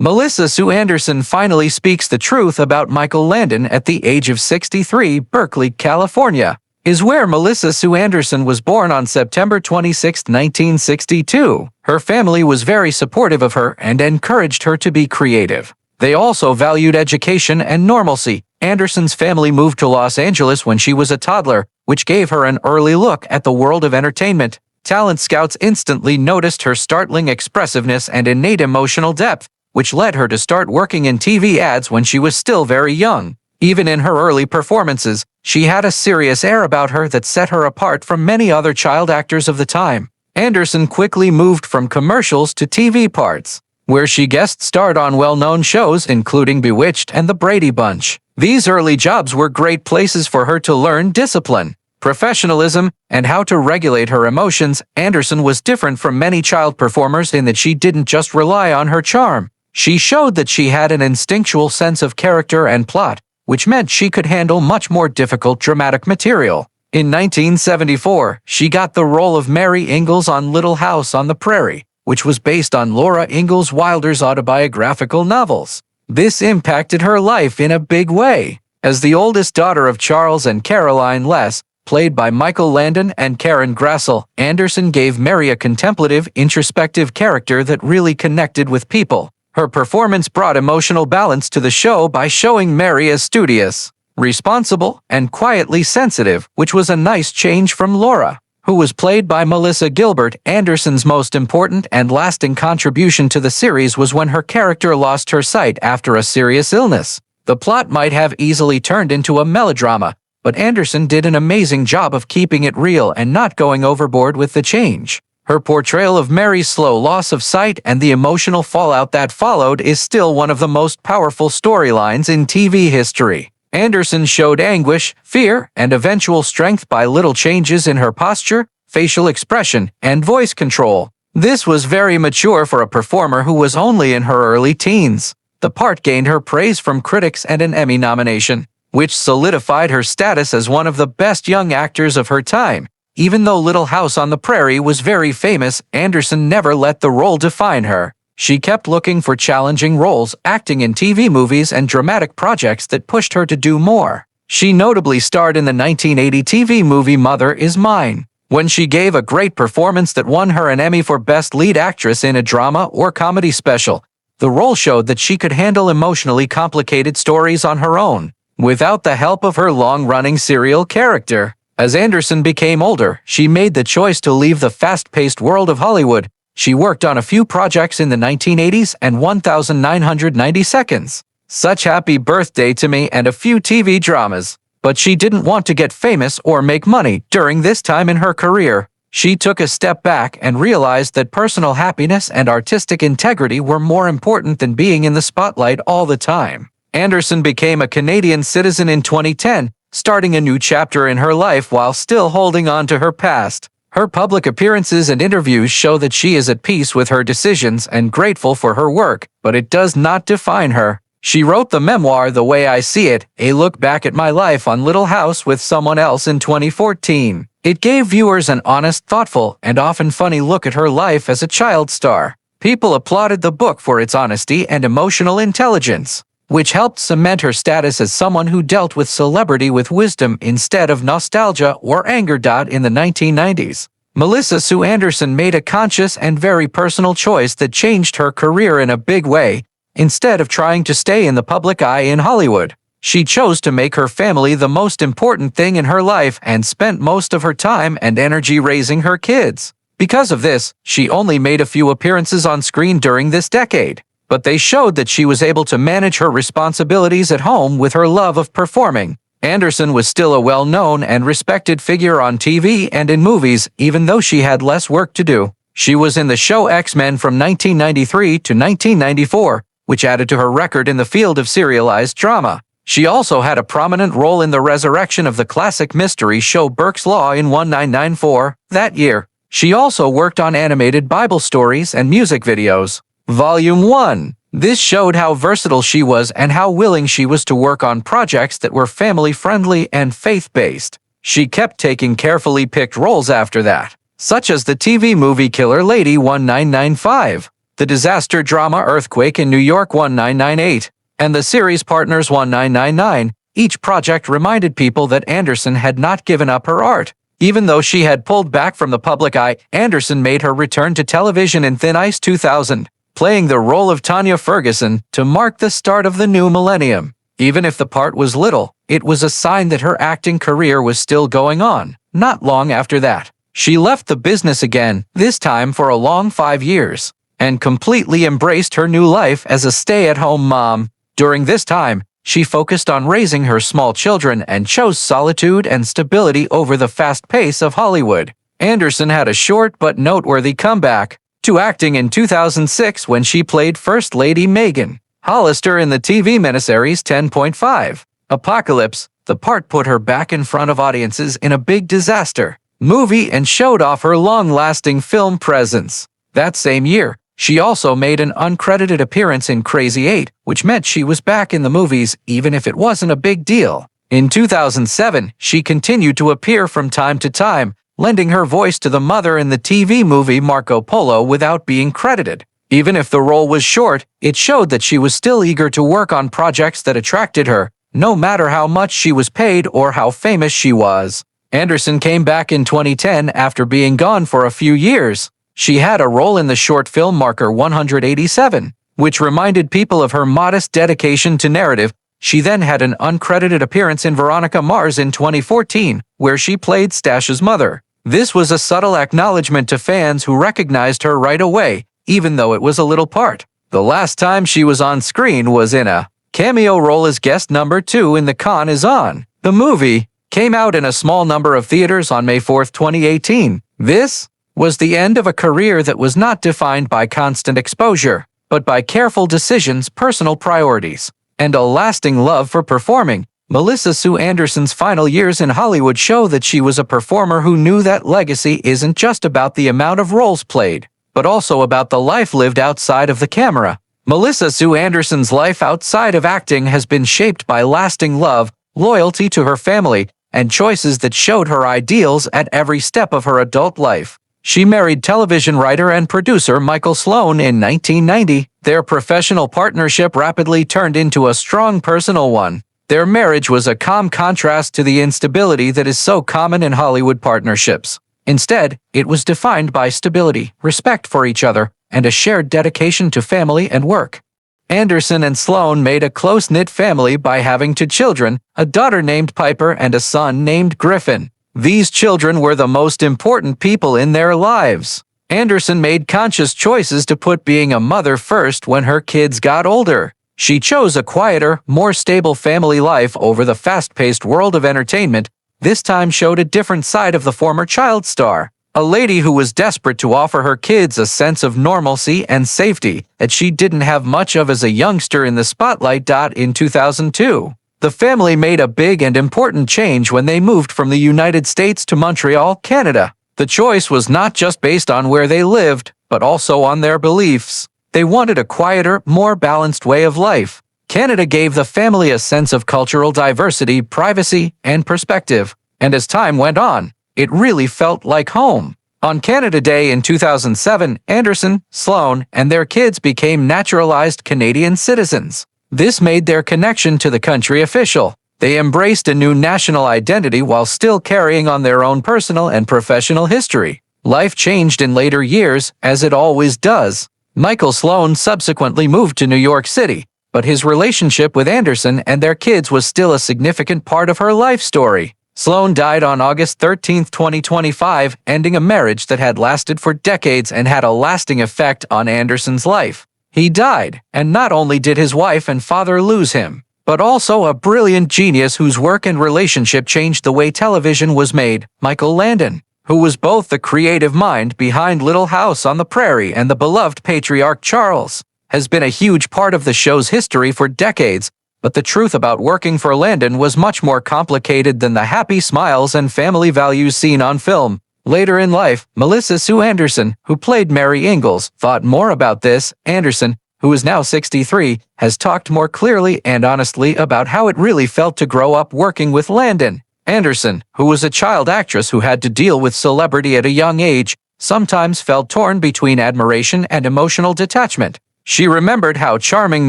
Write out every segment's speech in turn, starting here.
Melissa Sue Anderson finally speaks the truth about Michael Landon at the age of 63. Berkeley, California, is where Melissa Sue Anderson was born on September 26, 1962. Her family was very supportive of her and encouraged her to be creative. They also valued education and normalcy. Anderson's family moved to Los Angeles when she was a toddler, which gave her an early look at the world of entertainment. Talent scouts instantly noticed her startling expressiveness and innate emotional depth, which led her to start working in TV ads when she was still very young. Even in her early performances, she had a serious air about her that set her apart from many other child actors of the time. Anderson quickly moved from commercials to TV parts, where she guest starred on well-known shows including Bewitched and The Brady Bunch. These early jobs were great places for her to learn discipline, professionalism, and how to regulate her emotions. Anderson was different from many child performers in that she didn't just rely on her charm. She showed that she had an instinctual sense of character and plot, which meant she could handle much more difficult dramatic material. In 1974, she got the role of Mary Ingalls on Little House on the Prairie, which was based on Laura Ingalls Wilder's autobiographical novels. This impacted her life in a big way. As the oldest daughter of Charles and Caroline Less, played by Michael Landon and Karen Grassel, Anderson gave Mary a contemplative, introspective character that really connected with people. Her performance brought emotional balance to the show by showing Mary as studious, responsible, and quietly sensitive, which was a nice change from Laura, who was played by Melissa Gilbert. Anderson's most important and lasting contribution to the series was when her character lost her sight after a serious illness. The plot might have easily turned into a melodrama, but Anderson did an amazing job of keeping it real and not going overboard with the change. Her portrayal of Mary's slow loss of sight and the emotional fallout that followed is still one of the most powerful storylines in TV history. Anderson showed anguish, fear, and eventual strength by little changes in her posture, facial expression, and voice control. This was very mature for a performer who was only in her early teens. The part gained her praise from critics and an Emmy nomination, which solidified her status as one of the best young actors of her time. Even though Little House on the Prairie was very famous, Anderson never let the role define her. She kept looking for challenging roles, acting in TV movies and dramatic projects that pushed her to do more. She notably starred in the 1980 TV movie Mother Is Mine, when she gave a great performance that won her an Emmy for Best Lead Actress in a Drama or Comedy Special. The role showed that she could handle emotionally complicated stories on her own, without the help of her long-running serial character. As Anderson became older, she made the choice to leave the fast-paced world of Hollywood. She worked on a few projects in the 1980s and 1990 Seconds, Such Happy Birthday to Me, and a few TV dramas. But she didn't want to get famous or make money during this time in her career. She took a step back and realized that personal happiness and artistic integrity were more important than being in the spotlight all the time. Anderson became a Canadian citizen in 2010, starting a new chapter in her life while still holding on to her past. Her public appearances and interviews show that she is at peace with her decisions and grateful for her work, but it does not define her. She wrote the memoir The Way I See It, a look back at my life on Little House with someone else in 2014. It gave viewers an honest, thoughtful, and often funny look at her life as a child star. People applauded the book for its honesty and emotional intelligence, which helped cement her status as someone who dealt with celebrity with wisdom instead of nostalgia or anger. In the 1990s, Melissa Sue Anderson made a conscious and very personal choice that changed her career in a big way. Instead of trying to stay in the public eye in Hollywood, she chose to make her family the most important thing in her life and spent most of her time and energy raising her kids. Because of this, she only made a few appearances on screen during this decade, but they showed that she was able to manage her responsibilities at home with her love of performing. Anderson was still a well-known and respected figure on TV and in movies, even though she had less work to do. She was in the show X-Men from 1993 to 1994, which added to her record in the field of serialized drama. She also had a prominent role in the resurrection of the classic mystery show Burke's Law in 1994 that year. She also worked on animated Bible stories and music videos. Volume 1. This showed how versatile she was and how willing she was to work on projects that were family-friendly and faith-based. She kept taking carefully picked roles after that, such as the TV movie Killer Lady 1995. the disaster drama Earthquake in New York 1998, and the series Partners 1999. Each project reminded people that Anderson had not given up her art. Even though she had pulled back from the public eye, Anderson made her return to television in Thin Ice 2000, playing the role of Tanya Ferguson to mark the start of the new millennium. Even if the part was little, it was a sign that her acting career was still going on. Not long after that, she left the business again, this time for a long 5 years, and completely embraced her new life as a stay-at-home mom. During this time, she focused on raising her small children and chose solitude and stability over the fast pace of Hollywood. Anderson had a short but noteworthy comeback to acting in 2006 when she played First Lady Megan Hollister in the TV miniseries 10.5 Apocalypse. The part put her back in front of audiences in a big disaster movie and showed off her long-lasting film presence. That same year, she also made an uncredited appearance in Crazy 8, which meant she was back in the movies even if it wasn't a big deal. In 2007, she continued to appear from time to time, lending her voice to the mother in the TV movie Marco Polo without being credited. Even if the role was short, it showed that she was still eager to work on projects that attracted her, no matter how much she was paid or how famous she was. Anderson came back in 2010 after being gone for a few years. She had a role in the short film Marker 187, which reminded people of her modest dedication to narrative. She then had an uncredited appearance in Veronica Mars in 2014, where she played Stash's mother. This was a subtle acknowledgement to fans who recognized her right away, even though it was a little part. The last time she was on screen was in a cameo role as guest number 2 in The Con Is On. The movie came out in a small number of theaters on May 4, 2018. This was the end of a career that was not defined by constant exposure, but by careful decisions, personal priorities, and a lasting love for performing. Melissa Sue Anderson's final years in Hollywood show that she was a performer who knew that legacy isn't just about the amount of roles played, but also about the life lived outside of the camera. Melissa Sue Anderson's life outside of acting has been shaped by lasting love, loyalty to her family, and choices that showed her ideals at every step of her adult life. She married television writer and producer Michael Sloan in 1990. Their professional partnership rapidly turned into a strong personal one. Their marriage was a calm contrast to the instability that is so common in Hollywood partnerships. Instead, it was defined by stability, respect for each other, and a shared dedication to family and work. Anderson and Sloan made a close-knit family by having 2 children, a daughter named Piper and a son named Griffin. These children were the most important people in their lives. Anderson made conscious choices to put being a mother first when her kids got older. She chose a quieter, more stable family life over the fast-paced world of entertainment. This time showed a different side of the former child star, a lady who was desperate to offer her kids a sense of normalcy and safety that she didn't have much of as a youngster in the spotlight. In 2002, the family made a big and important change when they moved from the United States to Montreal, Canada. The choice was not just based on where they lived, but also on their beliefs. They wanted a quieter, more balanced way of life. Canada gave the family a sense of cultural diversity, privacy, and perspective. And as time went on, it really felt like home. On Canada Day in 2007, Anderson, Sloan, and their kids became naturalized Canadian citizens. This made their connection to the country official. They embraced a new national identity while still carrying on their own personal and professional history. Life changed in later years, as it always does. Michael Sloan subsequently moved to New York City, but his relationship with Anderson and their kids was still a significant part of her life story. Sloan died on August 13, 2025, ending a marriage that had lasted for decades and had a lasting effect on Anderson's life. He died, and not only did his wife and father lose him, but also a brilliant genius whose work and relationship changed the way television was made, Michael Landon, who was both the creative mind behind Little House on the Prairie and the beloved patriarch Charles, has been a huge part of the show's history for decades. But the truth about working for Landon was much more complicated than the happy smiles and family values seen on film. Later in life, Melissa Sue Anderson, who played Mary Ingalls, thought more about this. Anderson, who is now 63, has talked more clearly and honestly about how it really felt to grow up working with Landon. Anderson, who was a child actress who had to deal with celebrity at a young age, sometimes felt torn between admiration and emotional detachment. She remembered how charming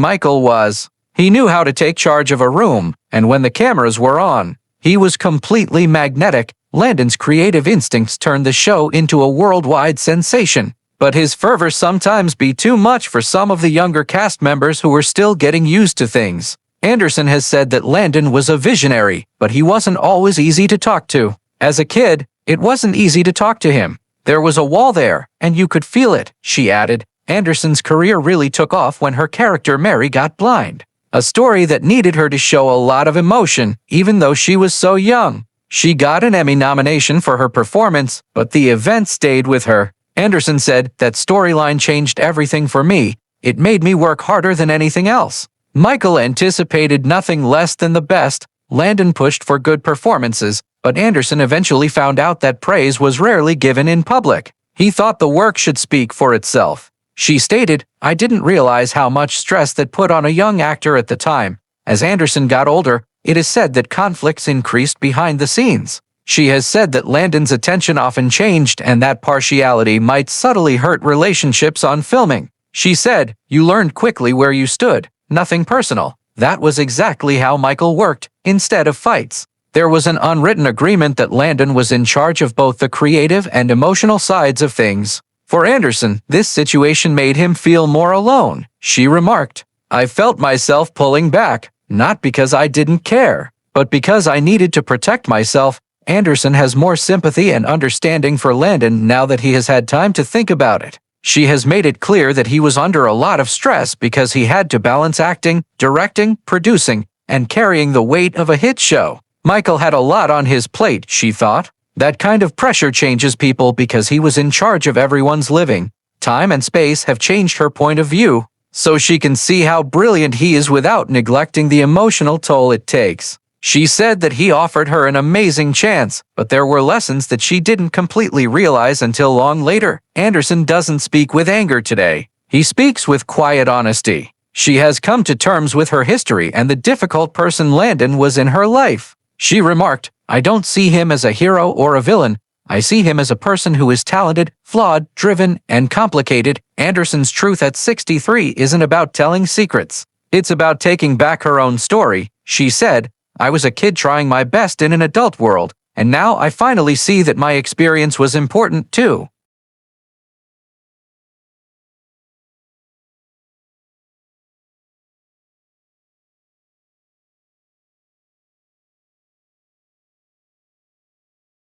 Michael was. He knew how to take charge of a room, and when the cameras were on, he was completely magnetic. Landon's creative instincts turned the show into a worldwide sensation. But his fervor sometimes be too much for some of the younger cast members who were still getting used to things. Anderson has said that Landon was a visionary, but he wasn't always easy to talk to. As a kid, it wasn't easy to talk to him. There was a wall there, and you could feel it, she added. Anderson's career really took off when her character Mary got blind. A story that needed her to show a lot of emotion, even though she was so young. She got an Emmy nomination for her performance, but the event stayed with her. Anderson said, "That storyline changed everything for me. It made me work harder than anything else." Michael anticipated nothing less than the best. Landon pushed for good performances, but Anderson eventually found out that praise was rarely given in public. He thought the work should speak for itself. She stated, "I didn't realize how much stress that put on a young actor at the time. As Anderson got older, it is said that conflicts increased behind the scenes." She has said that Landon's attention often changed and that partiality might subtly hurt relationships on filming. She said, "You learned quickly where you stood, nothing personal." That was exactly how Michael worked, instead of fights. There was an unwritten agreement that Landon was in charge of both the creative and emotional sides of things. For Anderson, this situation made him feel more alone. She remarked, "I felt myself pulling back, not because I didn't care, but because I needed to protect myself." Anderson has more sympathy and understanding for Landon now that he has had time to think about it. She has made it clear that he was under a lot of stress because he had to balance acting, directing, producing, and carrying the weight of a hit show. Michael had a lot on his plate, she thought. That kind of pressure changes people because he was in charge of everyone's living. Time and space have changed her point of view, so she can see how brilliant he is without neglecting the emotional toll it takes. She said that he offered her an amazing chance, but there were lessons that she didn't completely realize until long later. Anderson doesn't speak with anger today. He speaks with quiet honesty. She has come to terms with her history and the difficult person Landon was in her life. She remarked, "I don't see him as a hero or a villain. I see him as a person who is talented, flawed, driven, and complicated." Anderson's truth at 63 isn't about telling secrets. It's about taking back her own story. She said, "I was a kid trying my best in an adult world, and now I finally see that my experience was important too."